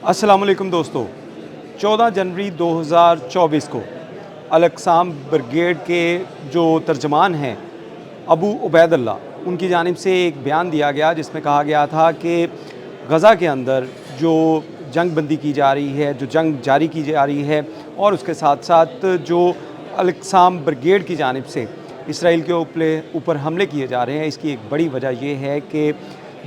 अस्सलाम वालेकुम दोस्तों। 14 जनवरी 2024 को अल-अक़साम ब्रिगेड के जो तर्जमान हैं अबू उबैदुल्ला, उनकी जानिब से एक बयान दिया गया जिसमें कहा गया था कि गज़ा के अंदर जो जंग बंदी की जा रही है, जो जंग जारी की जा रही है और उसके साथ साथ जो अल-अक़साम ब्रिगेड की जानिब से इसराइल के ऊपर हमले किए जा रहे हैं, इसकी एक बड़ी वजह ये है कि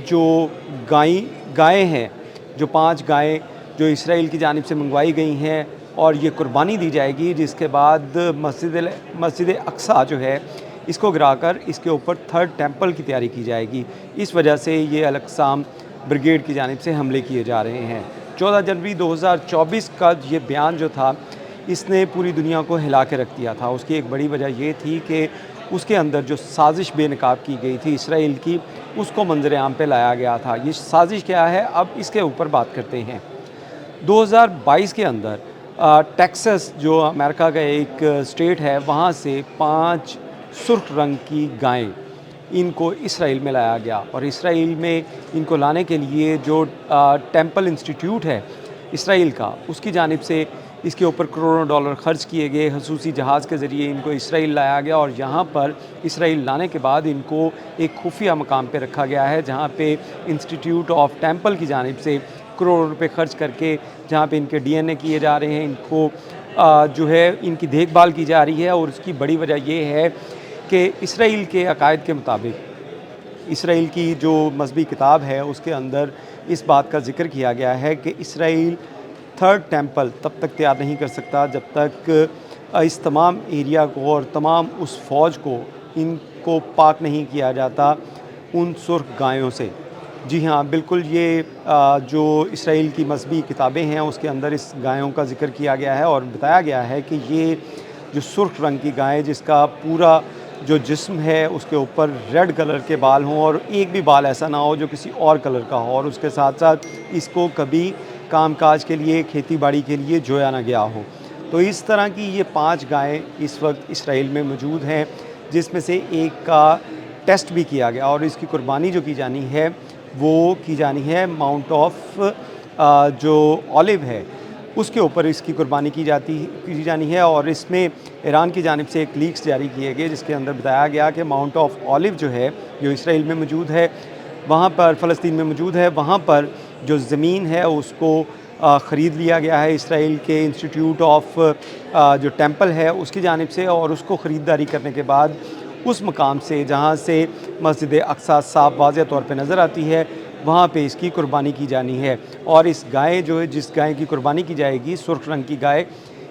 जो गायें हैं, जो 5 गायें जो इसराइल की जानिब से मंगवाई गई हैं और ये कुर्बानी दी जाएगी, जिसके बाद मस्जिद अक्सा जो है इसको गिराकर इसके ऊपर थर्ड टेंपल की तैयारी की जाएगी। इस वजह से ये अल-अक़साम ब्रिगेड की जानिब से हमले किए जा रहे हैं। 14 जनवरी 2024 का ये बयान जो था, इसने पूरी दुनिया को हिला के रख दिया था। उसकी एक बड़ी वजह ये थी कि उसके अंदर जो साजिश बेनकाब की गई थी इसराइल की, उसको मंजर आम पे लाया गया था। ये साजिश क्या है, अब इसके ऊपर बात करते हैं। 2022 के अंदर टेक्सास जो अमेरिका का एक स्टेट है, वहाँ से 5 सुर्ख रंग की गायें इनको इसराइल में लाया गया और इसराइल में इनको लाने के लिए जो टेंपल इंस्टीट्यूट है इसराइल का, उसकी जानिब से इसके ऊपर करोड़ों डॉलर ख़र्च किए गए। खसूसी जहाज़ के ज़रिए इनको इसराइल लाया गया और यहाँ पर इसराइल लाने के बाद इनको एक खुफिया मकाम पे रखा गया है, जहाँ पे इंस्टीट्यूट ऑफ टेंपल की जानिब से करोड़ों रुपए ख़र्च करके जहाँ पे इनके डीएनए किए जा रहे हैं, इनको जो है इनकी देखभाल की जा रही है। और उसकी बड़ी वजह ये है कि इसराइल के अकायद के मुताबिक, इसराइल की जो मज़हबी किताब है उसके अंदर इस बात का ज़िक्र किया गया है कि इसराइल थर्ड टेंपल तब तक तैयार नहीं कर सकता जब तक इस तमाम एरिया को और तमाम उस फ़ौज को इनको पाक नहीं किया जाता उन सुर्ख गायों से। जी हाँ, बिल्कुल, ये जो इसराइल की मज़हबी किताबें हैं उसके अंदर इस गायों का ज़िक्र किया गया है और बताया गया है कि ये जो सुर्ख रंग की गाय, जिसका पूरा जो जिस्म है उसके ऊपर रेड कलर के बाल हों और एक भी बाल ऐसा ना हो जो किसी और कलर का हो, और उसके साथ साथ इसको कभी कामकाज के लिए, खेती बाड़ी के लिए जोया ना गया हो। तो इस तरह की ये 5 गायें इस वक्त इसराइल में मौजूद हैं, जिसमें से एक का टेस्ट भी किया गया और इसकी कुर्बानी जो की जानी है वो की जानी है माउंट ऑफ जो ऑलिव है उसके ऊपर इसकी कुर्बानी की जानी है। और इसमें ईरान की जानिब से एक लीक्स जारी किए गए जिसके अंदर बताया गया कि माउंट ऑफ ऑलिव जो है, जो इसराइल में मौजूद है, वहाँ पर फ़लस्तीन में मौजूद है, वहाँ पर जो ज़मीन है उसको ख़रीद लिया गया है इसराइल के इंस्टीट्यूट ऑफ जो टेंपल है उसकी जानिब से। और उसको ख़रीदारी करने के बाद उस मकाम से जहाँ से मस्जिद अक्सा साफ वाज़ेह तौर पे नज़र आती है, वहाँ पे इसकी कुर्बानी की जानी है। और इस गाय जो है, जिस गाय की कुर्बानी की जाएगी, सुर्ख रंग की गाय,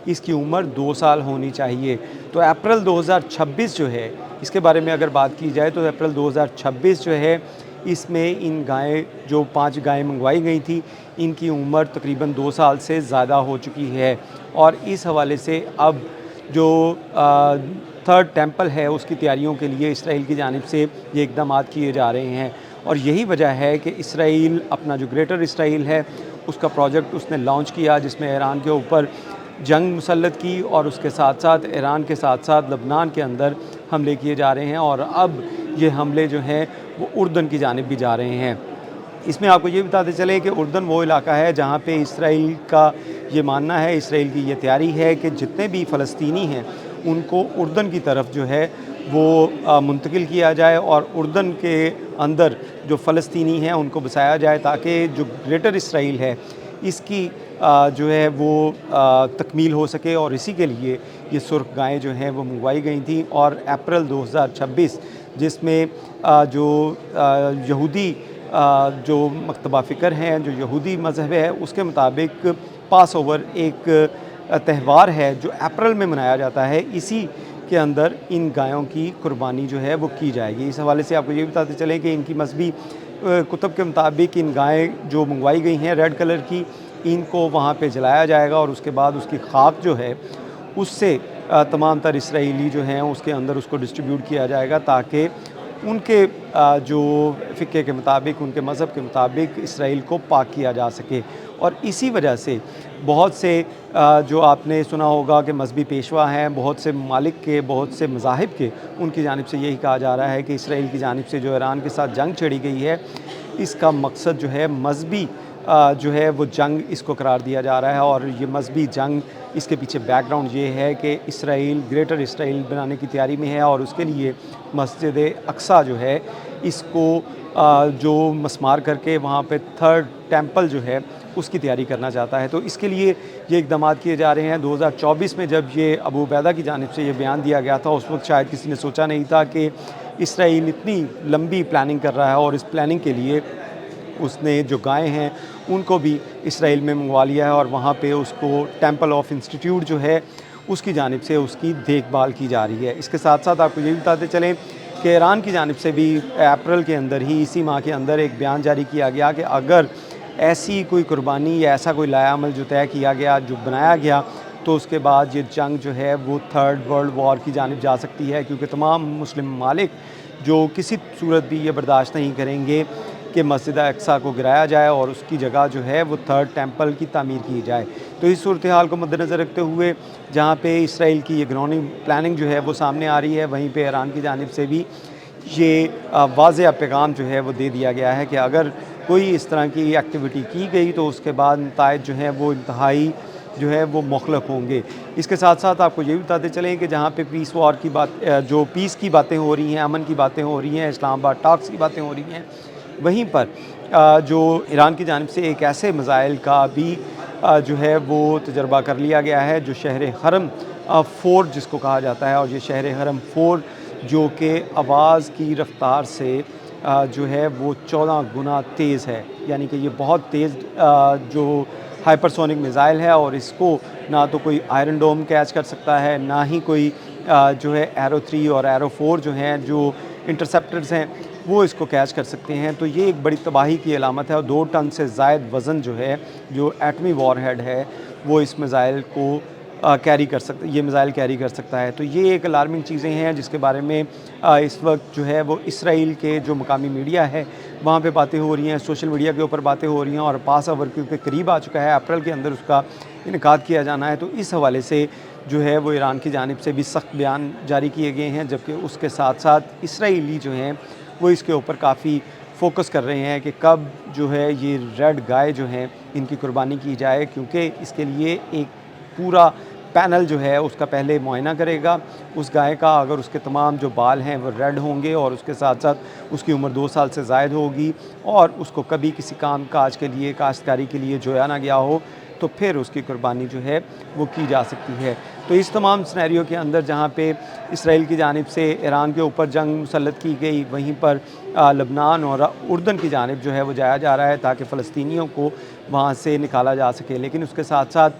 इसकी उम्र 2 साल होनी चाहिए। तो अप्रैल 2026 जो है, इसके बारे में अगर बात की जाए तो अप्रैल 2026 जो है, इसमें इन गायें जो 5 गायें मंगवाई गई थी, इनकी उम्र तकरीबन 2 साल से ज़्यादा हो चुकी है। और इस हवाले से अब जो थर्ड टेंपल है उसकी तैयारियों के लिए इसराइल की जानिब से ये इक़दामात किए जा रहे हैं। और यही वजह है कि इसराइल अपना जो ग्रेटर इसराइल है उसका प्रोजेक्ट उसने लॉन्च किया, जिसमें ईरान के ऊपर जंग मुसल्लत की और उसके साथ साथ ईरान के साथ साथ लबनान के अंदर हमले किए जा रहे हैं। और अब ये हमले जो हैं वो उर्दन की जानिब भी जा रहे हैं। इसमें आपको ये बताते चले कि उर्दन वो इलाका है जहाँ पे इसराइल का ये मानना है, इसराइल की ये तैयारी है कि जितने भी फ़लस्तीनी हैं उनको उर्दन की तरफ जो है वो मुंतकिल किया जाए और उर्दन के अंदर जो फ़लस्तीनी हैं उनको बसाया जाए, ताकि जो ग्रेटर इसराइल है इसकी जो है वो तकमील हो सके। और इसी के लिए ये सुर्ख गायें जो हैं वो मंगवाई गई थी। और अप्रैल 2026 जिसमें जो यहूदी जो मकतबा फ़िक्र हैं, जो यहूदी मज़हब है, उसके मुताबिक पास ओवर एक त्यौहार है जो अप्रैल में मनाया जाता है, इसी के अंदर इन गायों की कुर्बानी जो है वो की जाएगी। इस हवाले से आपको ये बताते चलें कि इनकी मज़हबी कुतुब के मुताबिक इन गायें जो मंगवाई गई हैं रेड कलर की, इनको वहाँ पे जलाया जाएगा और उसके बाद उसकी खाक जो है उससे तमाम तर इसराइली जो हैं उसके अंदर उसको डिस्ट्रीब्यूट किया जाएगा, ताकि उनके जो फ़िक्र के मुताबिक, उनके मज़हब के मुताबिक इसराइल को पाक किया जा सके। और इसी वजह से बहुत से जो आपने सुना होगा कि मज़हबी पेशवा हैं, बहुत से ममालिक के, बहुत से मज़ाहिब के, उनकी जानिब से यही कहा जा रहा है कि इसराइल की जानिब से जो ईरान के साथ जंग छेड़ी गई है, इसका मकसद जो है मज़हबी جو ہے وہ جنگ اس کو قرار دیا جا رہا ہے، اور یہ مذہبی جنگ، اس کے پیچھے بیک گراؤنڈ یہ ہے کہ اسرائیل گریٹر اسرائیل بنانے کی تیاری میں ہے، اور اس کے لیے مسجد اقصیٰ جو ہے اس کو جو مسمار کر کے وہاں پہ تھرڈ ٹیمپل جو ہے اس کی تیاری کرنا چاہتا ہے۔ تو اس کے لیے یہ اقدامات کیے جا رہے ہیں۔ 2024 میں جب یہ ابو عبیدہ کی جانب سے یہ بیان دیا گیا تھا، اس وقت شاید کسی نے سوچا نہیں تھا کہ اسرائیل اتنی لمبی پلاننگ کر رہا ہے، اور اس پلاننگ کے لیے اس نے جو گائے ہیں ان کو بھی اسرائیل میں منگوا لیا ہے، اور وہاں پہ اس کو ٹیمپل آف انسٹیٹیوٹ جو ہے اس کی جانب سے اس کی دیکھ بھال کی جا رہی ہے۔ اس کے ساتھ ساتھ آپ کو یہ بتاتے چلیں کہ ایران کی جانب سے بھی اپریل کے اندر ہی، اسی ماہ کے اندر، ایک بیان جاری کیا گیا کہ اگر ایسی کوئی قربانی یا ایسا کوئی لائحہ عمل جو طے کیا گیا، جو بنایا گیا، تو اس کے بعد یہ جنگ جو ہے وہ تھرڈ ورلڈ وار کی جانب جا سکتی ہے، کیونکہ تمام مسلم ممالک جو کسی صورت بھی یہ برداشت نہیں کریں گے کہ مسجد اقصیٰ کو گرایا جائے اور اس کی جگہ جو ہے وہ تھرڈ ٹیمپل کی تعمیر کی جائے۔ تو اس صورتحال کو مد نظر رکھتے ہوئے جہاں پہ اسرائیل کی یہ گراؤنڈنگ پلاننگ جو ہے وہ سامنے آ رہی ہے، وہیں پہ ایران کی جانب سے بھی یہ واضح پیغام جو ہے وہ دے دیا گیا ہے کہ اگر کوئی اس طرح کی ایکٹیویٹی کی گئی تو اس کے بعد نتائج جو ہیں وہ انتہائی جو ہے وہ مخلف ہوں گے۔ اس کے ساتھ ساتھ آپ کو یہ بھی بتاتے چلیں کہ جہاں پہ پیس وار کی بات، جو پیس کی باتیں ہو رہی ہیں، امن کی باتیں ہو رہی ہیں، اسلام آباد ٹاکس کی باتیں ہو رہی ہیں، وہیں پر جو ایران کی جانب سے ایک ایسے میزائل کا بھی جو ہے وہ تجربہ کر لیا گیا ہے، جو شہر حرم 4 جس کو کہا جاتا ہے، اور یہ شہر حرم 4 جو کہ آواز کی رفتار سے جو ہے وہ 14 گنا تیز ہے، یعنی کہ یہ بہت تیز جو ہائپرسونک میزائل ہے، اور اس کو نہ تو کوئی آئرن ڈوم کیچ کر سکتا ہے، نہ ہی کوئی جو ہے ایرو 3 اور ایرو 4 جو ہیں، جو انٹرسیپٹرز ہیں، وہ اس کو کیچ کر سکتے ہیں۔ تو یہ ایک بڑی تباہی کی علامت ہے، اور 2 ٹن سے زائد وزن جو ہے، جو ایٹمی وار ہیڈ ہے، وہ اس میزائل کو کیری کر سکتا، یہ میزائل کیری کر سکتا ہے۔ تو یہ ایک الارمنگ چیزیں ہیں جس کے بارے میں اس وقت جو ہے وہ اسرائیل کے جو مقامی میڈیا ہے وہاں پہ باتیں ہو رہی ہیں، سوشل میڈیا کے اوپر باتیں ہو رہی ہیں، اور پاس اوور کیونکہ قریب آ چکا ہے، اپریل کے اندر اس کا انعقاد کیا جانا ہے، تو اس حوالے سے جو ہے وہ ایران کی جانب سے بھی سخت بیان جاری کیے گئے ہیں، جبکہ اس کے ساتھ ساتھ اسرائیلی جو ہیں وہ اس کے اوپر کافی فوکس کر رہے ہیں کہ کب جو ہے یہ ریڈ گائے جو ہیں ان کی قربانی کی جائے، کیونکہ اس کے لیے ایک پورا پینل جو ہے اس کا پہلے معائنہ کرے گا اس گائے کا۔ اگر اس کے تمام جو بال ہیں وہ ریڈ ہوں گے، اور اس کے ساتھ ساتھ اس کی عمر 2 سال سے زائد ہوگی، اور اس کو کبھی کسی کام کاج کے لیے، کاشتکاری کے لیے جویا نہ گیا ہو، تو پھر اس کی قربانی جو ہے وہ کی جا سکتی ہے۔ تو اس تمام سینیریو کے اندر جہاں پہ اسرائیل کی جانب سے ایران کے اوپر جنگ مسلط کی گئی، وہیں پر لبنان اور اردن کی جانب جو ہے وہ جایا جا رہا ہے تاکہ فلسطینیوں کو وہاں سے نکالا جا سکے، لیکن اس کے ساتھ ساتھ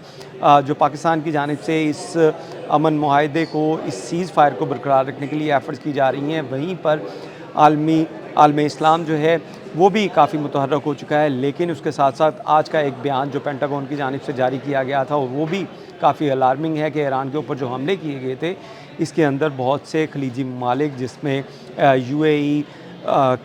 جو پاکستان کی جانب سے اس امن معاہدے کو، اس سیز فائر کو برقرار رکھنے کے لیے ایفرٹس کی جا رہی ہیں، وہیں پر عالم اسلام جو ہے وہ بھی کافی متحرک ہو چکا ہے۔ لیکن اس کے ساتھ ساتھ آج کا ایک بیان جو پینٹاگون کی جانب سے جاری کیا گیا تھا وہ بھی کافی الارمنگ ہے کہ ایران کے اوپر جو حملے کیے گئے تھے اس کے اندر بہت سے خلیجی ممالک، جس میں UAE،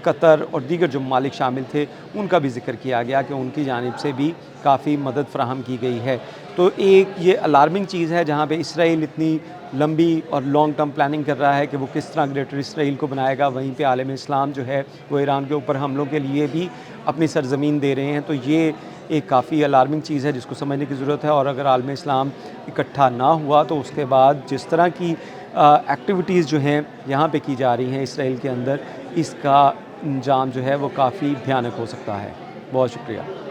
قطر اور دیگر جو ممالک شامل تھے، ان کا بھی ذکر کیا گیا کہ ان کی جانب سے بھی کافی مدد فراہم کی گئی ہے۔ تو ایک یہ الارمنگ چیز ہے جہاں پہ اسرائیل اتنی لمبی اور لانگ ٹرم پلاننگ کر رہا ہے کہ وہ کس طرح گریٹر اسرائیل کو بنائے گا، وہیں پہ عالم اسلام جو ہے وہ ایران کے اوپر حملوں کے لیے بھی اپنی سرزمین دے رہے ہیں۔ تو یہ ایک کافی الارمنگ چیز ہے جس کو سمجھنے کی ضرورت ہے، اور اگر عالم اسلام اکٹھا نہ ہوا تو اس کے بعد جس طرح کی ایکٹیویٹیز جو ہیں یہاں پہ کی جا رہی ہیں اسرائیل کے اندر، اس کا انجام جو ہے وہ کافی بھیانک ہو سکتا ہے۔ بہت شکریہ۔